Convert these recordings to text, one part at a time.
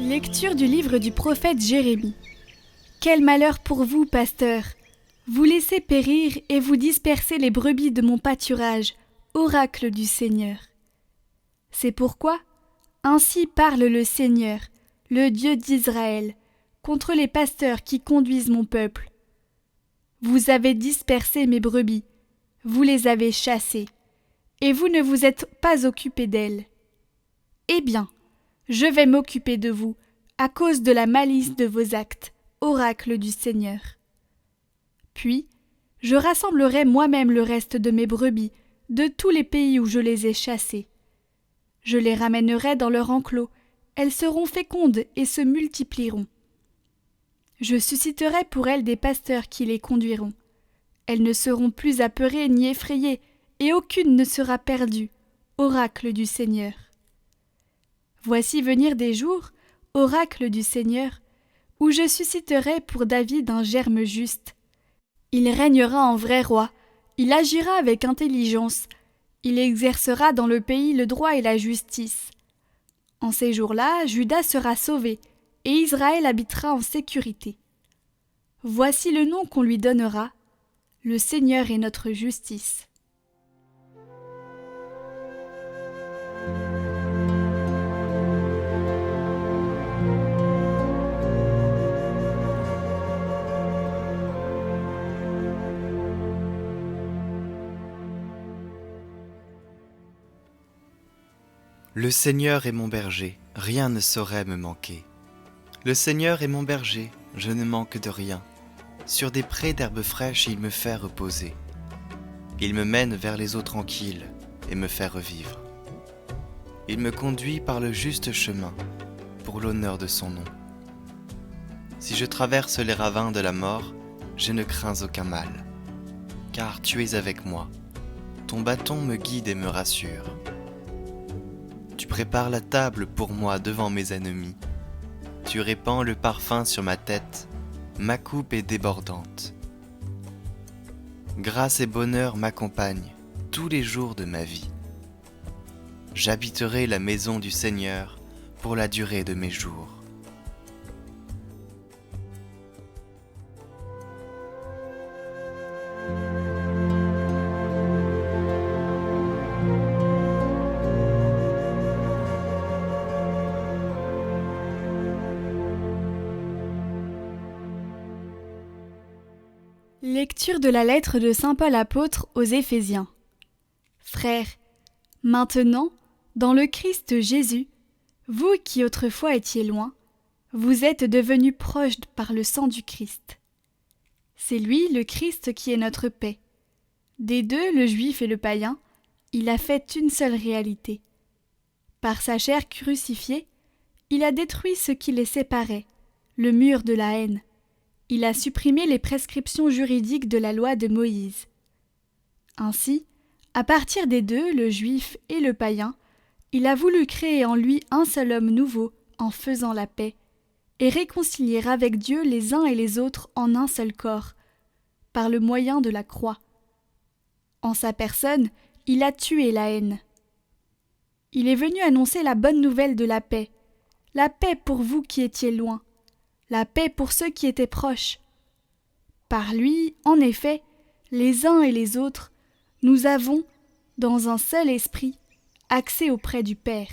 Lecture du livre du prophète Jérémie. Quel malheur pour vous, pasteurs! Vous laissez périr et vous dispersez les brebis de mon pâturage, oracle du Seigneur. C'est pourquoi, ainsi parle le Seigneur, le Dieu d'Israël, contre les pasteurs qui conduisent mon peuple. Vous avez dispersé mes brebis, vous les avez chassées, et vous ne vous êtes pas occupés d'elles. Eh bien, je vais m'occuper de vous, à cause de la malice de vos actes, oracle du Seigneur. Puis, je rassemblerai moi-même le reste de mes brebis, de tous les pays où je les ai chassées. Je les ramènerai dans leur enclos, elles seront fécondes et se multiplieront. Je susciterai pour elles des pasteurs qui les conduiront. Elles ne seront plus apeurées ni effrayées, et aucune ne sera perdue, oracle du Seigneur. Voici venir des jours, oracle du Seigneur, où je susciterai pour David un germe juste. Il régnera en vrai roi, il agira avec intelligence, il exercera dans le pays le droit et la justice. En ces jours-là, Juda sera sauvé, et Israël habitera en sécurité. Voici le nom qu'on lui donnera, le Seigneur est notre justice. Le Seigneur est mon berger, rien ne saurait me manquer. Le Seigneur est mon berger, je ne manque de rien. Sur des prés d'herbes fraîches, il me fait reposer. Il me mène vers les eaux tranquilles et me fait revivre. Il me conduit par le juste chemin, pour l'honneur de son nom. Si je traverse les ravins de la mort, je ne crains aucun mal, car tu es avec moi. Ton bâton me guide et me rassure. Tu prépares la table pour moi devant mes ennemis. Tu répands le parfum sur ma tête, ma coupe est débordante. Grâce et bonheur m'accompagnent tous les jours de ma vie. J'habiterai la maison du Seigneur pour la durée de mes jours. Lecture de la lettre de saint Paul apôtre aux Éphésiens. Frères, maintenant, dans le Christ Jésus, vous qui autrefois étiez loin, vous êtes devenus proches par le sang du Christ. C'est lui, le Christ, qui est notre paix. Des deux, le juif et le païen, il a fait une seule réalité. Par sa chair crucifiée, il a détruit ce qui les séparait, le mur de la haine. Il a supprimé les prescriptions juridiques de la loi de Moïse. Ainsi, à partir des deux, le juif et le païen, il a voulu créer en lui un seul homme nouveau en faisant la paix, et réconcilier avec Dieu les uns et les autres en un seul corps, par le moyen de la croix. En sa personne, il a tué la haine. Il est venu annoncer la bonne nouvelle de la paix pour vous qui étiez loin, la paix pour ceux qui étaient proches. Par lui, en effet, les uns et les autres, nous avons, dans un seul esprit, accès auprès du Père.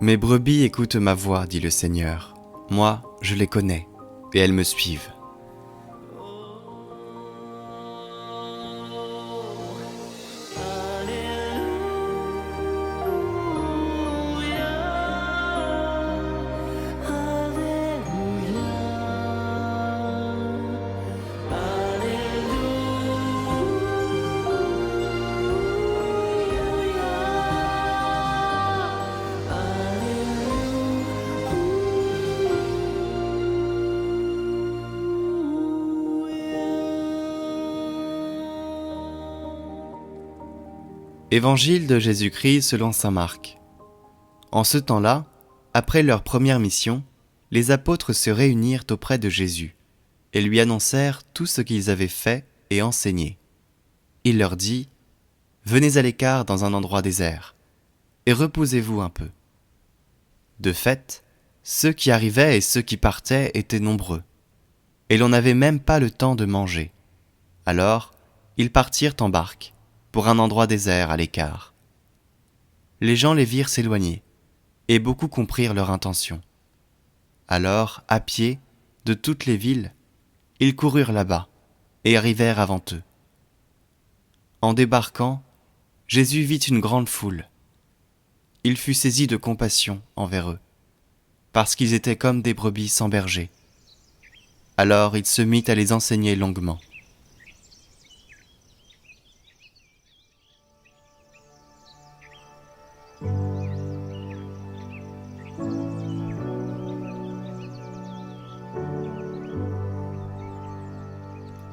Mes brebis écoutent ma voix, dit le Seigneur. Moi, je les connais, et elles me suivent. Évangile de Jésus-Christ selon saint Marc. En ce temps-là, après leur première mission, les apôtres se réunirent auprès de Jésus et lui annoncèrent tout ce qu'ils avaient fait et enseigné. Il leur dit : « Venez à l'écart dans un endroit désert, et reposez-vous un peu. » De fait, ceux qui arrivaient et ceux qui partaient étaient nombreux, et l'on n'avait même pas le temps de manger. Alors, ils partirent en barque, pour un endroit désert à l'écart. Les gens les virent s'éloigner, et beaucoup comprirent leur intention. Alors, à pied, de toutes les villes, ils coururent là-bas, et arrivèrent avant eux. En débarquant, Jésus vit une grande foule. Il fut saisi de compassion envers eux, parce qu'ils étaient comme des brebis sans berger. Alors il se mit à les enseigner longuement.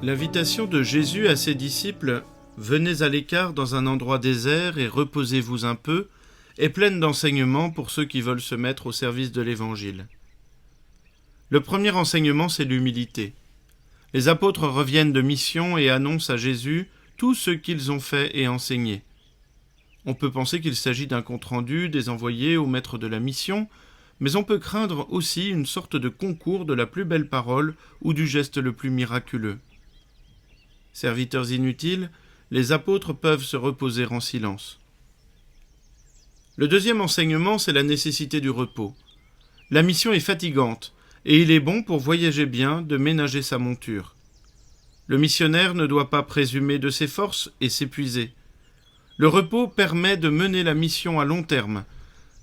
L'invitation de Jésus à ses disciples « Venez à l'écart dans un endroit désert et reposez-vous un peu » est pleine d'enseignements pour ceux qui veulent se mettre au service de l'Évangile. Le premier enseignement, c'est l'humilité. Les apôtres reviennent de mission et annoncent à Jésus tout ce qu'ils ont fait et enseigné. On peut penser qu'il s'agit d'un compte-rendu des envoyés au maître de la mission, mais on peut craindre aussi une sorte de concours de la plus belle parole ou du geste le plus miraculeux. Serviteurs inutiles, les apôtres peuvent se reposer en silence. Le deuxième enseignement, c'est la nécessité du repos. La mission est fatigante, et il est bon pour voyager bien de ménager sa monture. Le missionnaire ne doit pas présumer de ses forces et s'épuiser. Le repos permet de mener la mission à long terme.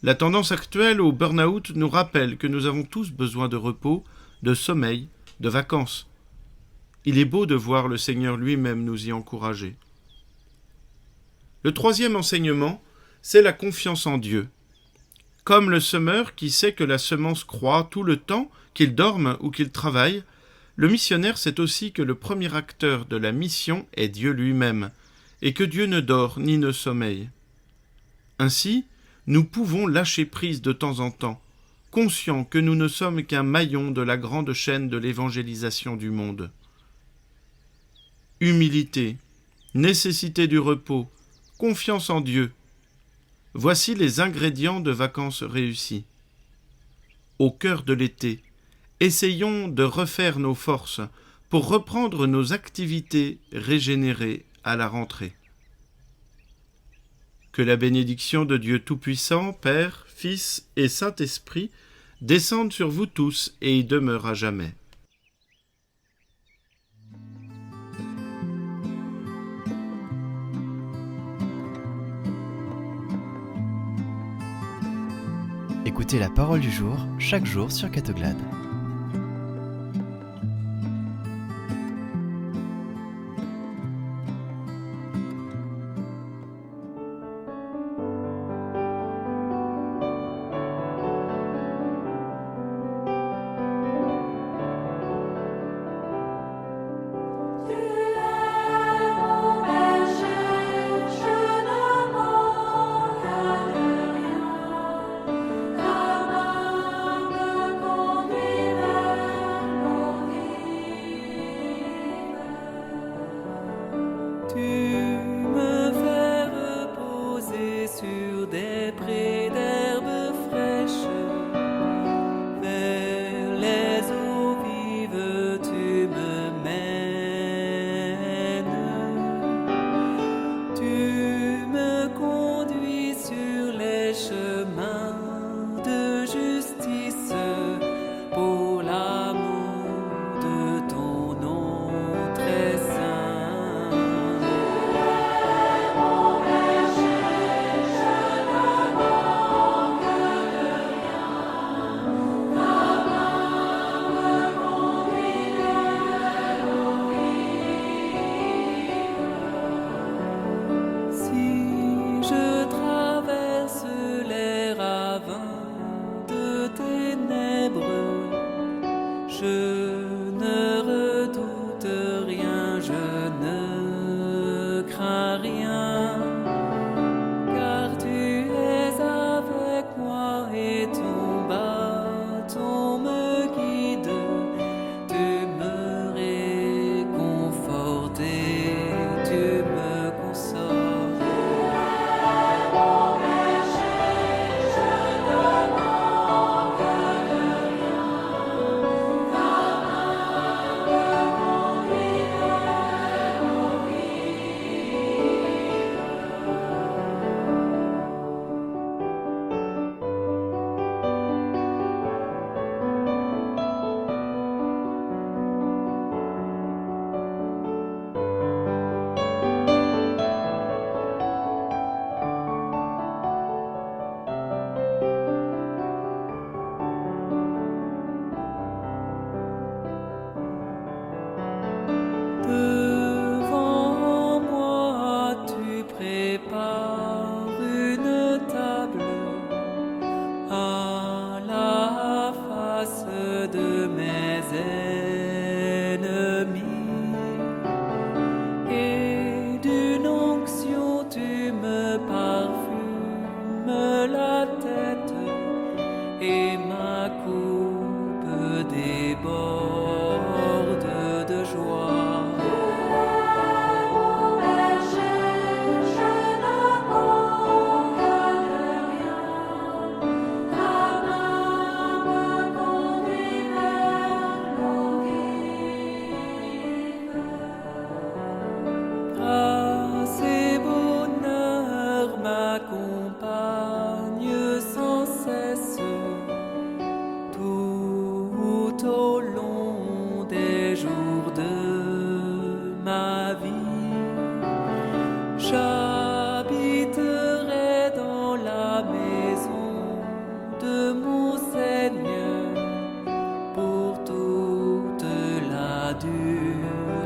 La tendance actuelle au burn-out nous rappelle que nous avons tous besoin de repos, de sommeil, de vacances. Il est beau de voir le Seigneur lui-même nous y encourager. Le troisième enseignement, c'est la confiance en Dieu. Comme le semeur qui sait que la semence croît tout le temps, qu'il dorme ou qu'il travaille, le missionnaire sait aussi que le premier acteur de la mission est Dieu lui-même, et que Dieu ne dort ni ne sommeille. Ainsi, nous pouvons lâcher prise de temps en temps, conscients que nous ne sommes qu'un maillon de la grande chaîne de l'évangélisation du monde. Humilité, nécessité du repos, confiance en Dieu. Voici les ingrédients de vacances réussies. Au cœur de l'été, essayons de refaire nos forces pour reprendre nos activités régénérées à la rentrée. Que la bénédiction de Dieu Tout-Puissant, Père, Fils et Saint-Esprit descende sur vous tous et y demeure à jamais. Écoutez la parole du jour, chaque jour sur Catoglade.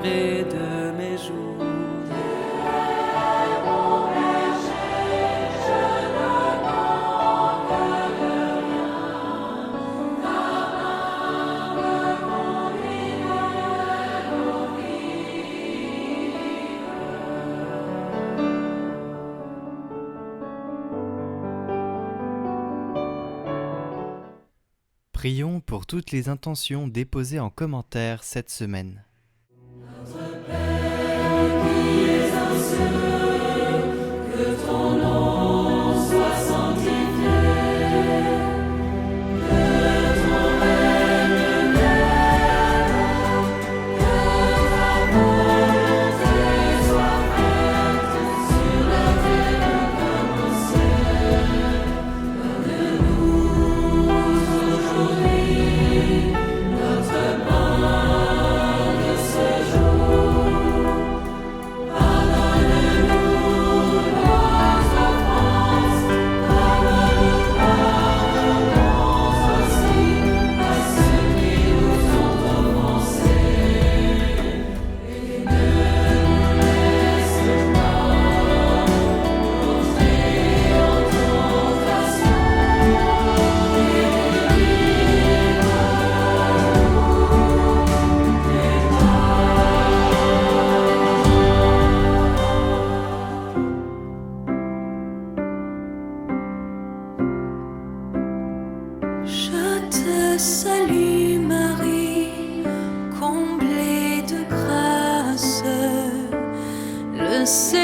durée de mes jours. Prions pour toutes les intentions déposées en commentaire cette semaine. Que ton nom soit sanctifié, que ton règne vienne, que ta volonté soit faite sur la terre comme au ciel. Donne-nous aujourd'hui notre pain de ce jour. Pardonne-nous nos offenses, comme nous pardonnons aussi à ceux qui nous ont offensés. Et ne nous laisse pas entrer en tentation, mais je te salue Marie, comblée de grâce, le Seigneur